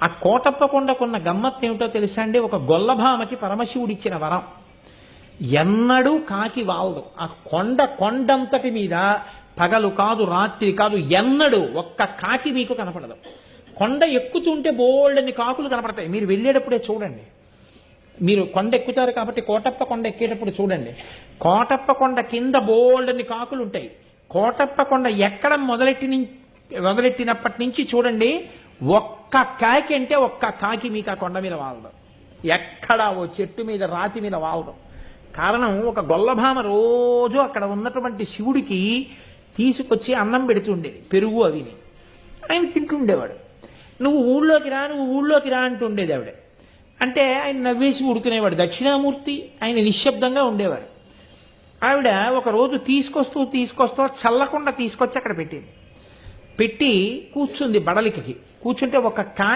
ఆ కోటప్ప కొండకున్న గమ్మత్తు ఏమిటో తెలుసా అండి? ఒక గొల్లభామకి పరమశివుడిచ్చిన వరం. ఎన్నడూ కాకి వాలదు. ఆ కొండంతటి మీద పగలు కాదు రాత్రి కాదు ఎన్నడూ ఒక్క కాకి మీకు కనపడదు. కొండ ఎక్కుతుంటే బోల్డని కాకులు కనపడతాయి. మీరు వెళ్ళేటప్పుడే చూడండి. మీరు కొండ ఎక్కుతారు కాబట్టి కోటప్ప కొండ ఎక్కేటప్పుడు చూడండి. కోటప్ప కొండ కింద బోల్డని కాకులు ఉంటాయి. కోటప్ప కొండ ఎక్కడం మొదలెట్టినప్పటి నుంచి చూడండి, ఒక్క కాకి అంటే ఒక్క కాకి మీకు ఆ కొండ మీద వాలదు. ఎక్కడ ఓ చెట్టు మీద రాతి మీద వాలదు. కారణం, ఒక గొల్లభామ రోజు అక్కడ ఉన్నటువంటి శివుడికి తీసుకొచ్చి అన్నం పెడుతుండేది, పెరుగు అవిని. ఆయన తింటుండేవాడు. నువ్వు ఊళ్ళోకి రా అంటుండేది ఆవిడ. అంటే ఆయన నవ్వేసి ఉడుకునేవాడు. దక్షిణామూర్తి, ఆయన నిశ్శబ్దంగా ఉండేవారు. ఆవిడ ఒకరోజు తీసుకొస్తూ చల్లకుండా తీసుకొచ్చి అక్కడ పెట్టింది. పెట్టి కూర్చుంది బడలికకి. కూర్చుంటే ఒక